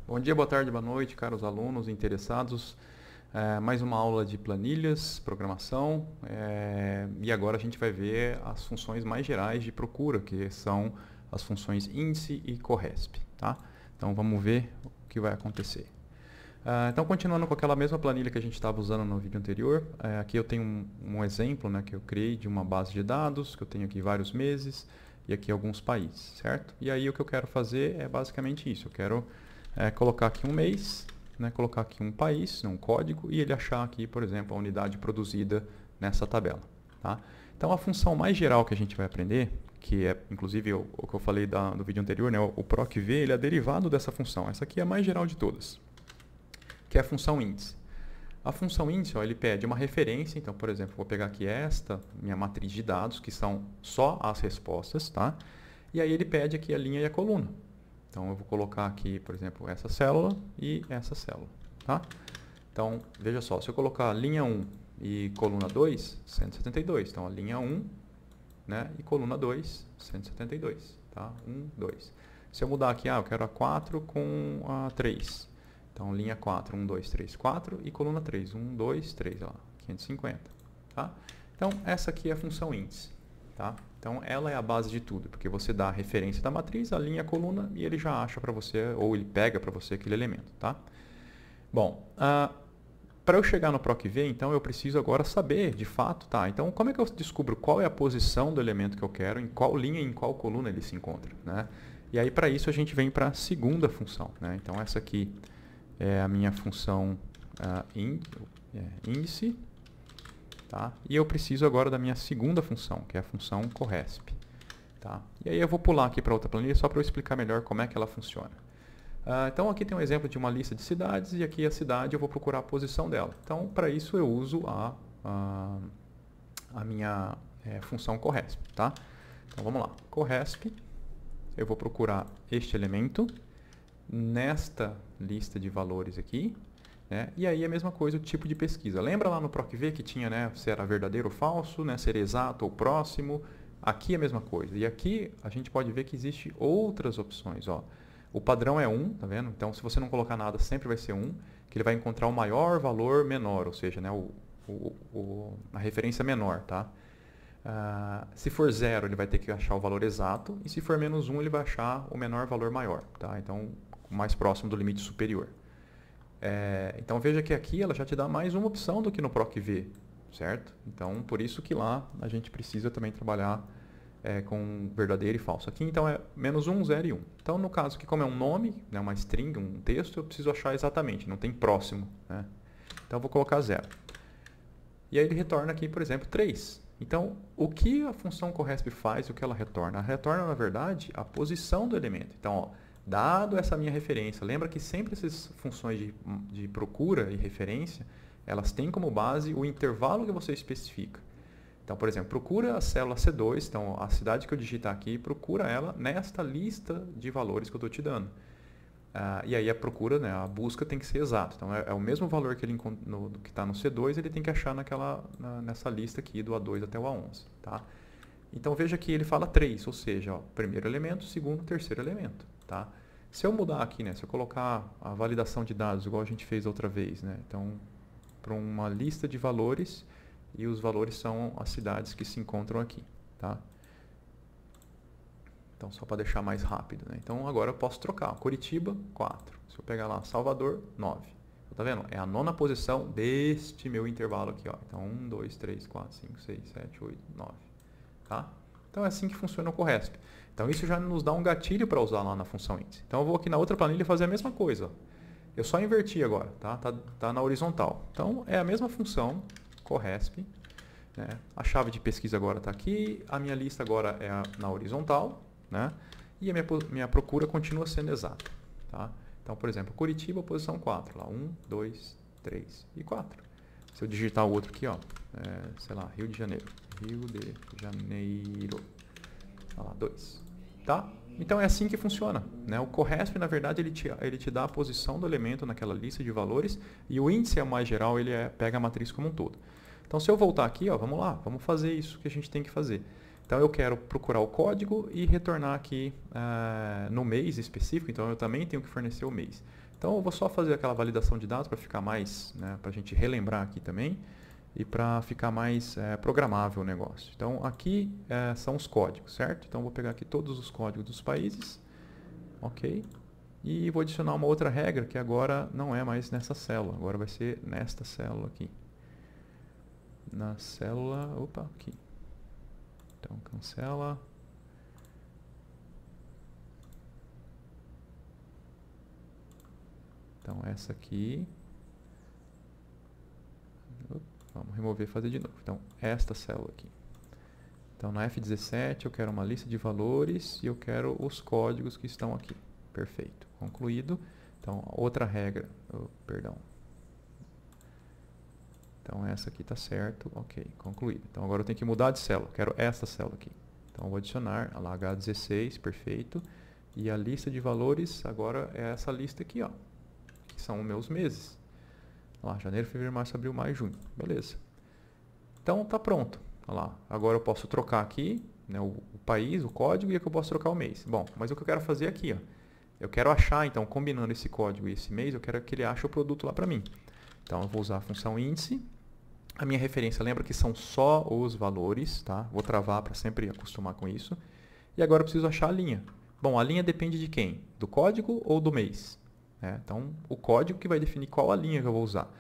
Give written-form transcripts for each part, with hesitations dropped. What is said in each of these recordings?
Bom dia, boa tarde, boa noite, caros alunos interessados. Mais uma aula de planilhas, programação, e agora a gente vai ver as funções mais gerais de procura, que são as funções índice e corresp, tá? Então vamos ver o que vai acontecer. Então continuando com aquela mesma planilha que a gente estava usando no vídeo anterior, aqui eu tenho um exemplo, né, que eu criei de uma base de dados, que eu tenho aqui vários meses e aqui alguns países, certo? E aí o que eu quero fazer é basicamente isso, eu quero colocar aqui um mês, né, colocar aqui um país, um código, e ele achar aqui, por exemplo, a unidade produzida nessa tabela. Tá? Então, a função mais geral que a gente vai aprender, que é, inclusive, o que eu falei do vídeo anterior, né, o PROC-V, ele é derivado dessa função. Essa aqui é a mais geral de todas, que é a função índice. A função índice, ó, ele pede uma referência, então, por exemplo, vou pegar aqui esta, minha matriz de dados, que são só as respostas, tá? E aí ele pede aqui a linha e a coluna. Então, eu vou colocar aqui, por exemplo, essa célula e essa célula, tá? Então, veja só, se eu colocar linha 1 e coluna 2, 172. Então, a linha 1, né, e coluna 2, 172, tá? 1, 2. Se eu mudar aqui, eu quero a 4 com a 3. Então, linha 4, 1, 2, 3, 4 e coluna 3, 1, 2, 3, ó, 550, tá? Então, essa aqui é a função índice, tá? Então, ela é a base de tudo, porque você dá a referência da matriz, a linha, a coluna, e ele já acha para você, ou ele pega para você aquele elemento, tá? Bom, para eu chegar no PROC-V, então, eu preciso agora saber, de fato, tá? Então, como é que eu descubro qual é a posição do elemento que eu quero, em qual linha e em qual coluna ele se encontra, né? E aí, para isso, a gente vem para a segunda função, né? Então, essa aqui é a minha função índice. Tá? E eu preciso agora da minha segunda função, que é a função corresp. Tá? E aí eu vou pular aqui para outra planilha só para eu explicar melhor como é que ela funciona. Então aqui tem um exemplo de uma lista de cidades e aqui a cidade eu vou procurar a posição dela. Então para isso eu uso a minha função corresp. Tá? Então vamos lá. Corresp, eu vou procurar este elemento nesta lista de valores aqui. Né? E aí a mesma coisa, o tipo de pesquisa. Lembra lá no PROC-V que tinha, né, se era verdadeiro ou falso, né, ser exato ou próximo? Aqui é a mesma coisa. E aqui a gente pode ver que existe outras opções. Ó. O padrão é 1, tá vendo? Então, se você não colocar nada, sempre vai ser 1, que ele vai encontrar o maior valor menor, ou seja, né, a referência menor. Tá? Se for 0, ele vai ter que achar o valor exato, e se for menos 1, ele vai achar o menor valor maior. Tá? Então, o mais próximo do limite superior. Então veja que aqui ela já te dá mais uma opção do que no PROC-V, certo? Então por isso que lá a gente precisa também trabalhar com verdadeiro e falso. Aqui então é menos 1, 0 e 1. Então no caso que como é um nome, né, uma string, um texto, eu preciso achar exatamente, não tem próximo. Né? Então eu vou colocar 0. E aí ele retorna aqui, por exemplo, 3. Então o que a função corresp faz e o que ela retorna? Ela retorna na verdade a posição do elemento. Então ó, dado essa minha referência, lembra que sempre essas funções de procura e referência, elas têm como base o intervalo que você especifica. Então, por exemplo, procura a célula C2, então a cidade que eu digitar aqui, procura ela nesta lista de valores que eu estou te dando. E aí a procura, né, a busca tem que ser exata. Então, é o mesmo valor que ele que está no C2, ele tem que achar nessa lista aqui do A2 até o A11. Tá? Então, veja que ele fala 3, ou seja, ó, primeiro elemento, segundo, terceiro elemento. Tá? Se eu mudar aqui, né, se eu colocar a validação de dados, igual a gente fez outra vez, né, então, para uma lista de valores, e os valores são as cidades que se encontram aqui. Tá? Então, só para deixar mais rápido. Né? Então, agora eu posso trocar. Curitiba, 4. Se eu pegar lá, Salvador, 9. Tá vendo? É a 9ª posição deste meu intervalo aqui. Ó. Então, 1, 2, 3, 4, 5, 6, 7, 8, 9. Tá? Então, é assim que funciona o corresp. Então, isso já nos dá um gatilho para usar lá na função índice. Então, eu vou aqui na outra planilha fazer a mesma coisa. Ó. Eu só inverti agora, tá na horizontal. Então, é a mesma função, corresp. Né? A chave de pesquisa agora está aqui, a minha lista agora é na horizontal, né? E a minha procura continua sendo exata. Tá? Então, por exemplo, Curitiba, posição 4. Lá, 1, 2, 3 e 4. Se eu digitar o outro aqui, ó, sei lá, Rio de Janeiro. Rio de Janeiro. Olha lá, 2. Tá? Então é assim que funciona. Né? O corresp, na verdade, ele te dá a posição do elemento naquela lista de valores e o índice, mais geral, ele pega a matriz como um todo. Então, se eu voltar aqui, ó, vamos lá, vamos fazer isso que a gente tem que fazer. Então eu quero procurar o código e retornar aqui no mês específico, então eu também tenho que fornecer o mês. Então eu vou só fazer aquela validação de dados para ficar mais, né, para a gente relembrar aqui também e para ficar mais programável o negócio. Então aqui são os códigos, certo? Então eu vou pegar aqui todos os códigos dos países, ok? E vou adicionar uma outra regra que agora não é mais nessa célula, agora vai ser nesta célula aqui. Na célula, opa, aqui. Então cancela. Então essa aqui. Vamos remover e fazer de novo. Então esta célula aqui. Então na F17 eu quero uma lista de valores e eu quero os códigos que estão aqui. Perfeito. Concluído. Então outra regra. Perdão. Então essa aqui está certo. Ok. Concluído. Então agora eu tenho que mudar de célula. Eu quero esta célula aqui. Então eu vou adicionar a lá H16. Perfeito. E a lista de valores agora é essa lista aqui, ó. Que são os meus meses. Lá, janeiro, fevereiro, março, abril, maio, junho. Beleza. Então tá pronto. Olha lá. Agora eu posso trocar aqui, né, o país, o código, e aqui eu posso trocar o mês. Bom, mas o que eu quero fazer aqui, ó, eu quero achar, então, combinando esse código e esse mês, eu quero que ele ache o produto lá para mim. Então eu vou usar a função índice. A minha referência, lembra que são só os valores, tá? Vou travar para sempre acostumar com isso. E agora eu preciso achar a linha. Bom, a linha depende de quem? Do código ou do mês? Então, o código que vai definir qual a linha que eu vou usar.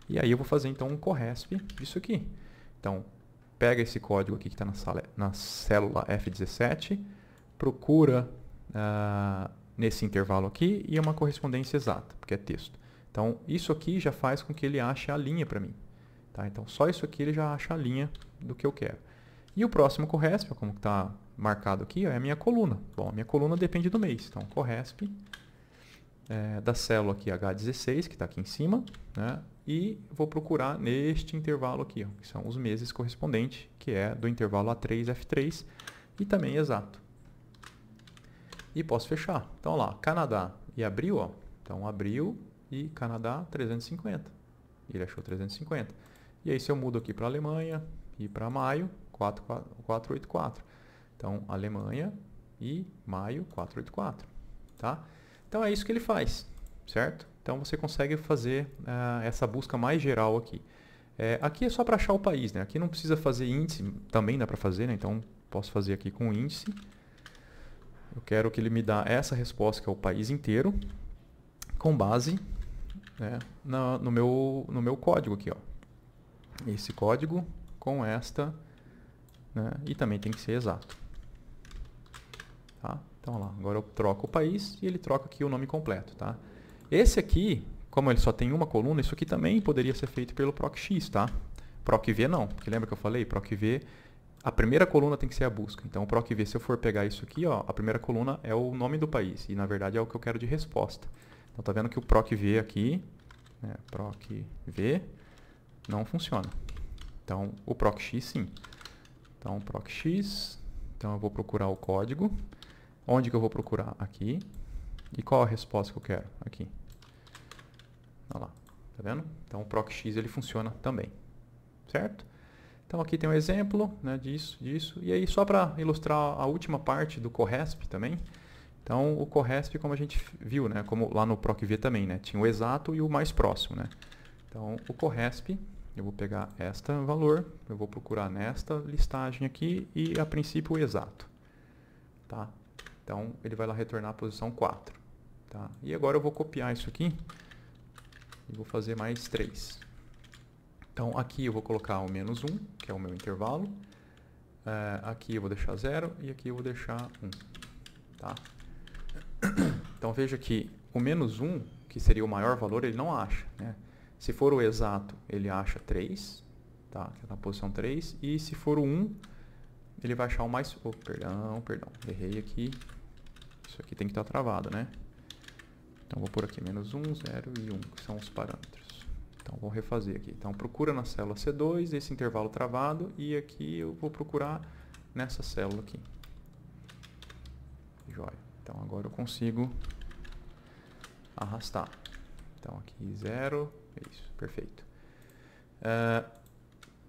E aí eu vou fazer, então, um corresp disso aqui. Então, pega esse código aqui que está na célula F17, procura nesse intervalo aqui e uma correspondência exata, porque é texto. Então, isso aqui já faz com que ele ache a linha para mim. Tá? Então, só isso aqui ele já acha a linha do que eu quero. E o próximo corresp, como está marcado aqui, é a minha coluna. Bom, a minha coluna depende do mês. Então, corresp da célula aqui H16, que está aqui em cima, né? E vou procurar neste intervalo aqui, ó, que são os meses correspondentes, que é do intervalo A3, F3, e também exato. E posso fechar. Então, lá, Canadá e abril, ó. Então, abril e Canadá, 350. Ele achou 350. E aí, se eu mudo aqui para Alemanha e para maio, 484. Então, Alemanha e maio, 484. Tá? Então, é isso que ele faz, certo? Então, você consegue fazer essa busca mais geral aqui. Aqui é só para achar o país, né? Aqui não precisa fazer índice, também dá para fazer, né? Então, posso fazer aqui com índice. Eu quero que ele me dê essa resposta, que é o país inteiro, com base, né, no meu código aqui, ó. Esse código com esta, né, e também tem que ser exato. Tá? Então, lá, agora eu troco o país e ele troca aqui o nome completo. Tá? Esse aqui, como ele só tem uma coluna, isso aqui também poderia ser feito pelo procx, tá? Procv não, porque lembra que eu falei? Procv, a primeira coluna tem que ser a busca. Então, o procv, se eu for pegar isso aqui, ó, a primeira coluna é o nome do país. E, na verdade, é o que eu quero de resposta. Então, tá vendo que o procv aqui, né, procv, não funciona. Então, o procx, sim. Então, procx, então eu vou procurar o código. Onde que eu vou procurar? Aqui. E qual a resposta que eu quero? Aqui. Olha lá. Tá vendo? Então, o procx ele funciona também. Certo? Então, aqui tem um exemplo, né, disso. E aí, só para ilustrar a última parte do corresp também. Então, o corresp, como a gente viu, né, como lá no procv também, né, tinha o exato e o mais próximo. Né? Então, o corresp, eu vou pegar este valor, eu vou procurar nesta listagem aqui e, a princípio, o exato. Tá? Então, ele vai lá retornar a posição 4. Tá? E agora eu vou copiar isso aqui e vou fazer mais 3. Então, aqui eu vou colocar o menos 1, que é o meu intervalo. Aqui eu vou deixar 0 e aqui eu vou deixar 1. Tá? Então, veja que o menos 1, que seria o maior valor, ele não acha. Né? Se for o exato, ele acha 3, tá? Que é na posição 3. E se for o 1, ele vai achar o mais... Oh, perdão, errei aqui. Isso aqui tem que estar travado, né? Então, vou pôr aqui menos 1, 0 e 1, que são os parâmetros. Então, vou refazer aqui. Então, procura na célula C2, esse intervalo travado, e aqui eu vou procurar nessa célula aqui. Jóia. Então, agora eu consigo arrastar. Então, aqui 0, isso, perfeito.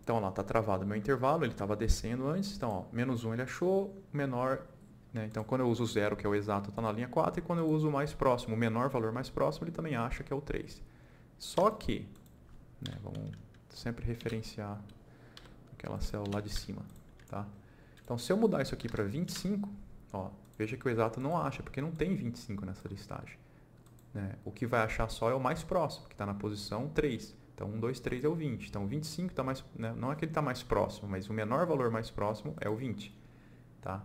Então, lá, está travado o meu intervalo, ele estava descendo antes. Então, ó, menos 1 ele achou, o menor... Né? Então, quando eu uso o 0, que é o exato, está na linha 4. E quando eu uso o mais próximo, o menor valor mais próximo, ele também acha que é o 3. Só que, né, vamos sempre referenciar aquela célula lá de cima. Tá? Então, se eu mudar isso aqui para 25, ó, veja que o exato não acha, porque não tem 25 nessa listagem. Né? O que vai achar só é o mais próximo, que está na posição 3. Então, 1, 2, 3 é o 20. Então, o 25 está mais... Né? Não é que ele está mais próximo, mas o menor valor mais próximo é o 20. Tá?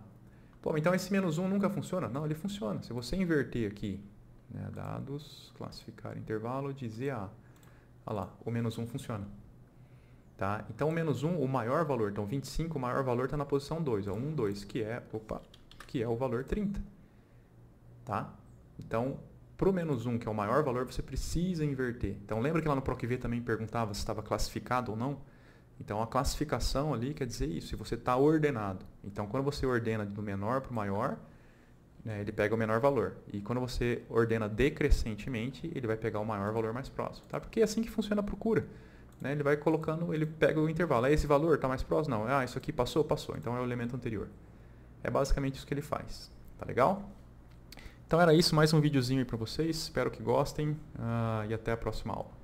Pô, então esse menos 1 nunca funciona? Não, ele funciona. Se você inverter aqui, né, dados, classificar intervalo, dizer A. Olha lá, o menos 1 funciona. Tá? Então, o menos 1, o maior valor, então 25, o maior valor está na posição 2. Ó, 1, 2, que é o valor 30. Tá? Então, para o menos 1, que é o maior valor, você precisa inverter. Então, lembra que lá no PROC-V também perguntava se estava classificado ou não? Então, a classificação ali quer dizer isso, se você está ordenado. Então, quando você ordena do menor para o maior, né, ele pega o menor valor. E quando você ordena decrescentemente, ele vai pegar o maior valor mais próximo. Tá? Porque é assim que funciona a procura. Né? Ele vai colocando, ele pega o intervalo. É esse valor? Está mais próximo? Não. Ah, isso aqui passou? Passou. Então, é o elemento anterior. É basicamente isso que ele faz. Tá legal? Então era isso, mais um videozinho aí para vocês. Espero que gostem e até a próxima aula.